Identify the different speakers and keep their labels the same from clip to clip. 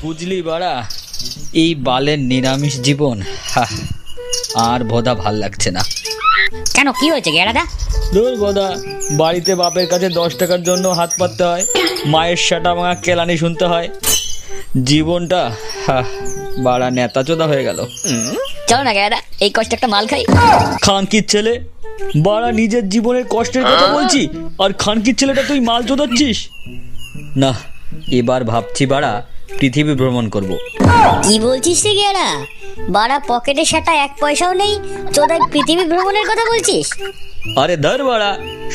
Speaker 1: বুঝলি বাড়া, এই বালের নিরামিষ জীবন আর ভোদা ভাল লাগছে না।
Speaker 2: কেন, কি হয়েছে গেরাদা?
Speaker 1: দূর ভোদা, বাড়িতে বাপের কাছে 10 টাকার জন্য হাত পাততে হয়, মায়ের সেটা ভাঙা কেলানি শুনতে হয়। জীবনটা বাড়া নেতাচোদা হয়ে গেল।
Speaker 2: চলো না গেরাদা, এই কষ্ট একটা মাল খাই।
Speaker 1: খানকির ছেলে, বাড়া নিজের জীবনের কষ্টের কথা বলছি আর খানকির ছেলেটা তুই মাল চোদাচ্ছিস। না, এবার ভাবছি বাড়া পৃথিবী ভ্রমণ করব।
Speaker 2: কি বলছিস রে গেরা? বাড়া পকেটে সেটা 1 পয়সাও নেই, চোদাই পৃথিবী ভ্রমণের কথা বলছিস?
Speaker 1: আরে ধর বাড়া,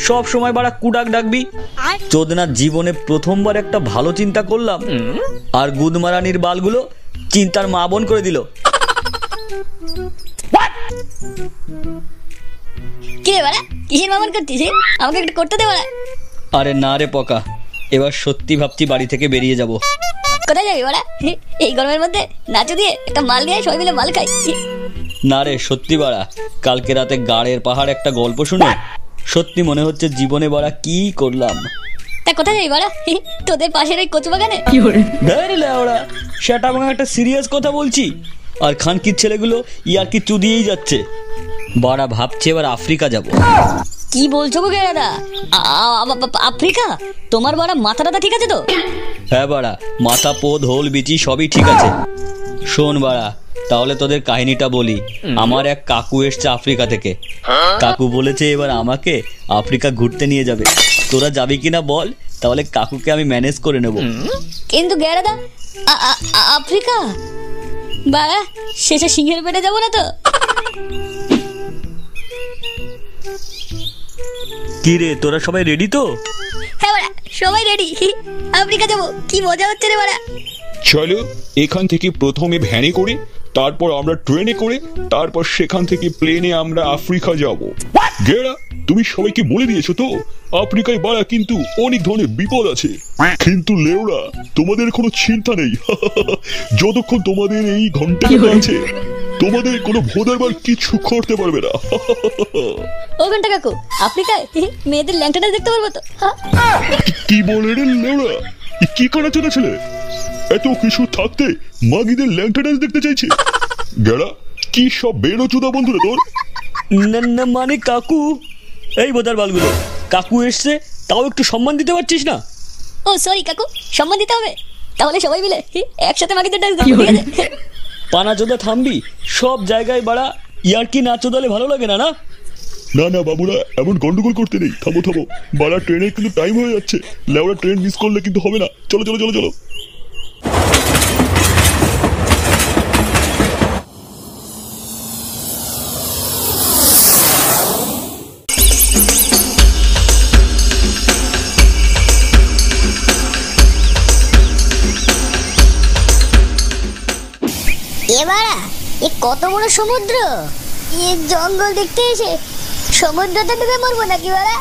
Speaker 1: সব সময় বাড়া কুডাক ডাকবি। চোদনার জীবনে প্রথমবার একটা ভালো চিন্তা করলাম আর গুদমারানির বালগুলো চিন্তার মা বোন করে দিল।
Speaker 2: কি রে বাড়া, কিসের মামন করছিস? আমাকে একটু করতে দে বাড়া।
Speaker 1: আরে না রে পকা, এবার সত্যি ভাবছি বাড়ি থেকে বেরিয়ে যাব।
Speaker 2: কোথায় যাবি বাড়া? এই গরমের মধ্যে নাচো দিয়ে একটা মাল নিয়ে সবাই মিলে মাল খাই।
Speaker 1: না রে সত্যি বাড়া, কালকে রাতে গাড়ের পাহাড় একটা গল্প শুনে সত্যি মনে হচ্ছে জীবনে বাড়া কি করলাম।
Speaker 2: তা কোথায় যাবি বাড়া? তোদের পাশের ওই কচু বাগানে?
Speaker 1: ওরা সেটা ভাঙা একটা সিরিয়াস কথা বলছি, আর খানকির ছেলেগুলো ইয়ার কি চুদিয়েই যাচ্ছে। বাড়া ভাবছে এবার আফ্রিকা যাব।
Speaker 2: কি বলছো গো গেরাদা? আফ্রিকা? তোমার বাড়া মাথাটা ঠিক আছে তো?
Speaker 1: হ্যাঁ বাড়া, মাথা পোদ হোল বিচি সবই ঠিক আছে। শোন বাড়া, তাহলে তোদের কাহিনীটা বলি। আমার এক কাকু এসছে আফ্রিকা থেকে। কাকু বলেছে এবার আমাকে আফ্রিকা ঘুরতে নিয়ে যাবে। তোরা যাবি কিনা বল, তাহলে কাকুকে আমি ম্যানেজ করে নেব।
Speaker 2: কিন্তু গেরাদা, আফ্রিকা বাড়া শেষে সিংহের পেটে যাবো না তো?
Speaker 1: কি রে, তোরা সবাই রেডি তো?
Speaker 2: হ্যাঁ বাড়া, সবাই রেডি। আফ্রিকা যাবো, কি মজা হচ্ছে রে বাড়া।
Speaker 3: চলো এখান থেকে প্রথমে ভ্যানে করে, তারপর আমরা ট্রেনে করে, তারপর সেখান থেকে প্লেনে আমরা আফ্রিকা যাব। গেরা, তুমি সবাইকে বলে দিয়েছো তো আফ্রিকায় বাড়া কিন্তু অনেক ধরনের বিপদ আছে। কিন্তু লেওড়া, তোমাদের কোনো চিন্তা নেই। যতক্ষণ তোমাদের এই ঘন্টাটা আছে, তোমাদের কোনো ভোদার বার কিছু করতে পারবে না।
Speaker 2: ও ঘন্টা কাকু, আফ্রিকায় মেয়েদের ল্যাংটাটা দেখতে পারবো তো?
Speaker 3: কি বলে রে লেওড়া, কি করা ছেলে? এত কিছু থাকতে মাগিদের ল্যাংটা ডান্স দেখতে চাইছে? গেড়া, কি সব বেরো চুদা বন্ধুরা তোর?
Speaker 1: না মানে কাকু, এই বোধার বালগুলো, কাকু এসছে তাও একটু সম্মান দিতে পারছিস না?
Speaker 2: ও সরি কাকু, সম্মান দিতে হবে। তাহলে সবাই মিলে একসাথে মাগিদের ডান্স দেখবো, ঠিক আছে?
Speaker 1: পানা চোদা থামবি, সব জায়গায় বাড়া ইয়ার কি নাচ চোদালে ভালো লাগে না? না
Speaker 3: না বাবুরা, এমন গন্ডগোল করতে নেই। থামো বাড়া, ট্রেনের কিন্তু টাইম হয়ে যাচ্ছে। লেওড়া, ট্রেন মিস করলে কিন্তু হবে না। চলো।
Speaker 2: এবারা এ কত বড় সমুদ্র! এ জঙ্গল দেখতে এসে সমুদ্রটা ডুবে মরবো নাকি বাড়া?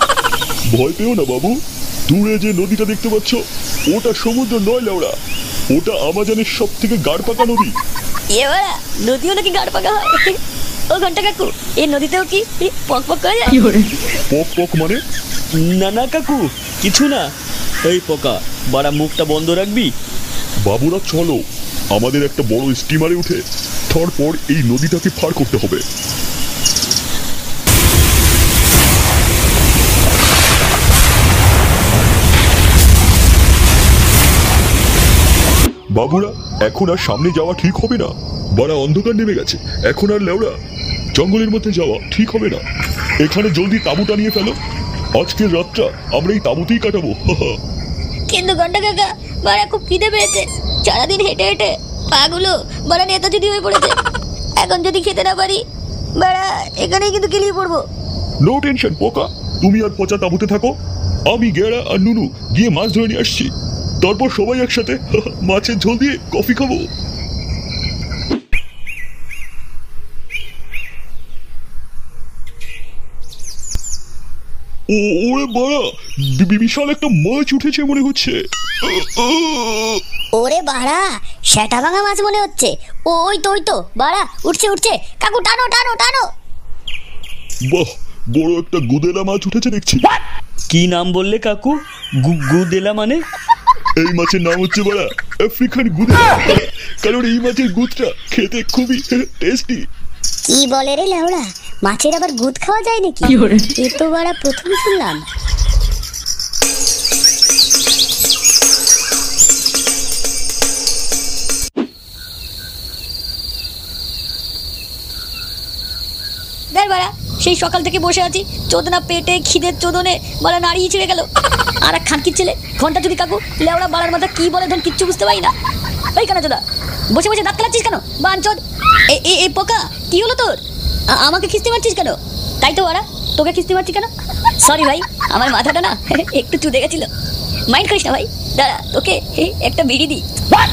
Speaker 3: ভয় পেও না বাবু, দূরে যে নদীটা দেখতে পাচ্ছ, ওটা সমুদ্র নয় লেওড়া, ওটা আমাজনের সব থেকে গাড় পাকা নদী।
Speaker 2: এবারা নদীও নাকি গাড় পাকা হয়? ও ঘন্টা কাকু, এই নদীতেও কি পক করে যায়?
Speaker 3: পক মানে?
Speaker 1: না কাকু, কিছু না। এই পোকা, বাড়া মুখটা বন্ধ রাখবি।
Speaker 3: বাবুরা চলো, আমাদের একটা বড় স্টিমারে উঠে তারপর এই নদীটাকে পার করতে হবে। বাবুরা, এখন আর সামনে যাওয়া ঠিক হবে না। বড় অন্ধকার নেমে গেছে, এখন আর লেওড়া জঙ্গলের মধ্যে যাওয়া ঠিক হবে না। এখানে জলদি তাঁবু টানিয়ে ফেলো। আজকের রাতটা আমরা এই তাঁবুতেই কাটাবো।
Speaker 2: কিন্তু ঘন্টা কাকা, বাড়া খুব খিদে পেয়েছে। সারাদিন হেঁটে পাগুলো বাড়া নেতা যদি হয়ে পড়েছে। এখন যদি খেতে না পারি বাড়া, এখানেই কিন্তু কিলিয়ে পড়বো।
Speaker 3: নো টেনশন পোকা, তুমি আর পচা তাঁবুতে থাকো। আমি গেরা আর নুনু গিয়ে মাছ ধরে নিয়ে আসছি, তারপর সবাই একসাথে মাছের ঝোল দিয়ে কফি খাবো। ওরে বাড়া, বিশাল একটা মাছ উঠেছে মনে হচ্ছে।
Speaker 2: ওরে বাড়া, সেটা ভাঙা মাছ মনে হচ্ছে। ওই তো বাড়া, উঠছে। কাকু টানো।
Speaker 3: বাহ, বড় একটা গুদেলা মাছ উঠেছে দেখছি।
Speaker 1: কি নাম বললে কাকু? গুদেলা মানে?
Speaker 3: এই মাছের নাম হচ্ছে বাড়া আফ্রিকান গুদ, কারণ এই মাছের গুদটা খেতে খুবই টেস্টি।
Speaker 2: কি বলে রে লেওড়া, মাছের আবার গুদ খাওয়া যায় নাকি? এ তো বাড়া প্রথম শুনলাম। দেখ বাড়া, সেই সকাল থেকে বসে আছি, চোদনা পেটে খিদের চোদনে বাড়া নাড়িয়ে ছিঁড়ে গেল। আর এক খানকির ছেলে ঘন্টা চুরি কাকু লেওড়া বাড়ার মাথা কি বলে ধন কিচ্ছু বুঝতে পারি না। ওই কেন চোদা বসে বসে দাঁত কালাচ্ছিস কেন? বাঞ্চোদ এই পোকা, কি হলো তোর? আমাকে খিস্তি মারছিস কেন? তাই তো বাড়া, তোকে খিস্তি মারছি কেন? সরি ভাই, আমার মাথাটা না একটু চুদে গেছিল, মাইন্ড করিস না ভাই। দাঁড়া তোকে একটা বিড়ি দি।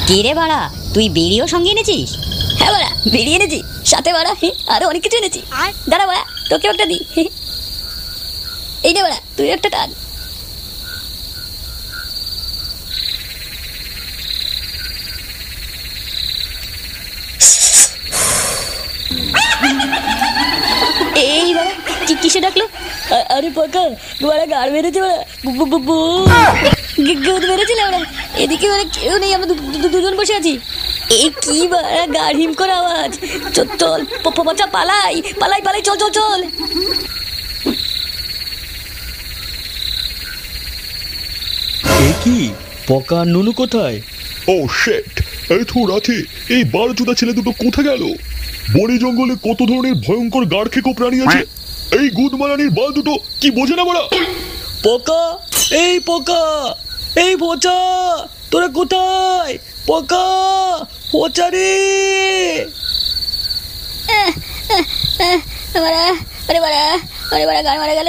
Speaker 2: কি রে বাড়া, তুই বিড়িও সঙ্গে এনেছিস? হ্যাঁ বাড়া, বিড়ি এনেছি, সাথে বাড়া আরো অনেক কিছু এনেছি। দাঁড়া বাড়া, তোকে একটা দি। এই নে বাড়া, তুই একটা টান। এই বাড়া কিসে ডাকলো? আরে পাকা বাড়া, গাড় মেরেছে বাড়া, গুদ মেরেছিল বাড়া। এদিকে বাড়া কেউ নেই, আমরা দুজন বসে আছি। এই কি বাড়া গাড় হিম করে আওয়াজ। চল পচা, পালাই পালাই পালাই, চল চল চল।
Speaker 1: এ কি পকা নুনু কোথায়?
Speaker 3: ও শিট, এত রাতে এই বারোচোদা ছেলে দুটো কোথায় গেল? বনে জঙ্গলে কত ধরনের ভয়ঙ্কর গাড় খেকো প্রাণী আছে, এই গুদ মারানির বাল দুটো কি বোঝে না বড়া?
Speaker 1: পোকা, এই পোকা, এই পচা, তোরা কোথায়? পোকা, পচা রে।
Speaker 2: আরে বাড়া গাড় মারা গেল।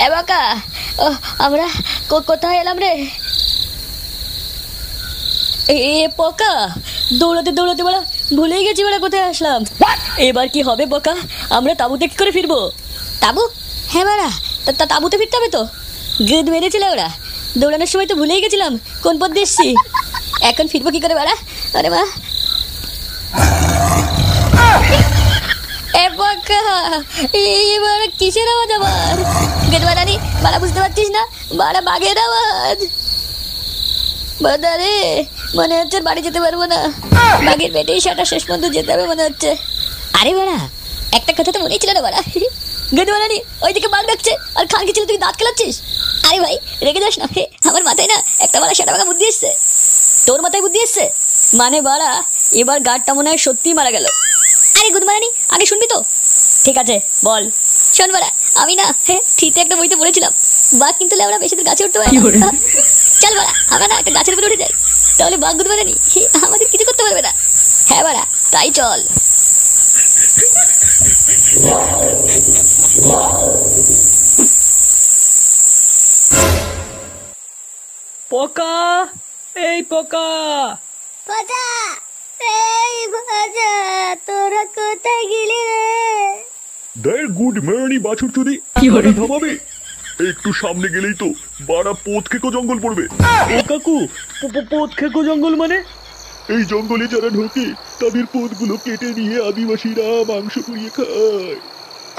Speaker 2: এবাকা আমরা কোথায় এলাম রে? এ পোকা, দৌড়াতে দৌড়াতে বাড়া ভুলেই গেছি বাড়া কোথায় আসলাম। এবার কি হবে পোকা, আমরা তাঁবুতে কি করে ফিরবো? তাঁবু? হ্যাঁ বাড়া, তাঁবুতে ফিরতে হবে তো। গুদ মেরেছিল ওরা, দৌড়ানোর সময় তো ভুলেই গেছিলাম কোন পথ দিয়ে এসছি। এখন ফিরবো কি করে বাড়া? আরে মা, এবার কিসের আওয়াজ আবার? গেট বাড়ানি বাড়া, বুঝতে পারছিস না বাড়া বাঘের আওয়াজ। বাদা রে, মনে হচ্ছে বাড়ি যেতে পারবো না, বাঘের পেটেই সাটা শেষ পর্যন্ত যেতে হবে মনে হচ্ছে। আরে বাড়া, একটা কথা তো মনেই ছিল না বাড়া। গেট বাড়ানি ওইদিকে বাঘ ডাকছে আর খানকি ছিল তুই দাঁত খেলাচ্ছিস। আরে ভাই রেগে যাস না, আমার মাথায় না একটা বাড়া সেটা বাঘা বুদ্ধি এসছে। তোর মাথায় বুদ্ধি এসছে মানে বাড়া, এবার গাড়টা মনে হয় সত্যিই মারা গেল। আরে গুড মারানি, আগে শুনবি তো? ঠিক আছে বল। শোন বাড়া, আমি না ঠিকতে একটা বইতে পড়েছিলাম, বাঘ কিন্তু লেওড়া বেশি দূর গাছে উঠতে পারে না। চল বাড়া, আমরা না একটা গাছের উপরে উঠে যাই, তাহলে বাঘ গুড মারানি আমাদের কিছু করতে পারবে না। হ্যাঁ বাড়া, তাই চল।
Speaker 1: পোকা, এই পোকা,
Speaker 2: বাজা, এই বাজা, তোরা কোথায় গেলি রে?
Speaker 3: দেখ গুড মারানি বাছুর চুদি, থামাবে? একটু সামনে গেলেই তো বাড়া পোত খেকো জঙ্গল পড়বে।
Speaker 1: ও কাকু, পোত খেকো জঙ্গল মানে?
Speaker 3: এই জঙ্গলে যারা ঢোকে তাদের পোতগুলো কেটে নিয়ে আদিবাসীরা মাংস পুড়িয়ে খায়।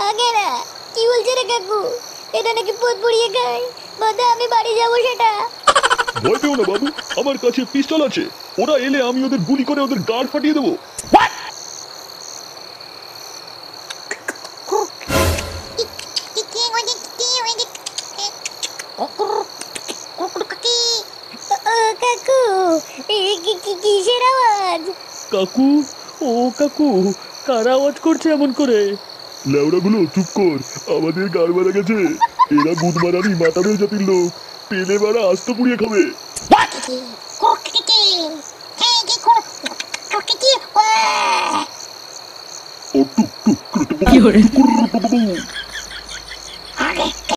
Speaker 2: আগে না, কি বলছে রে কাকু? এটা নাকি পোত পুড়িয়ে খায়? বাদা, আমি বাড়ি যাবো সেটা।
Speaker 3: ভয় পেও না বাবু, আমার কাছে পিস্তল আছে, ওরা এলে আমি ওদের গুলি করে ওদের গাড় ফাটিয়ে দেবো।
Speaker 2: কাকু, কিসের আওয়াজ?
Speaker 1: কাকু, ও কাকু, কার আওয়াজ করছে এমন করে?
Speaker 3: লেওড়াগুলো চুপ কর, আমাদের গাড় মারা গেছে, এরা গুদ মারানি মাতাবেল জাতির লোক, পেলে বাড়া আস্ত পুড়িয়ে খাবে। ও টুক টুক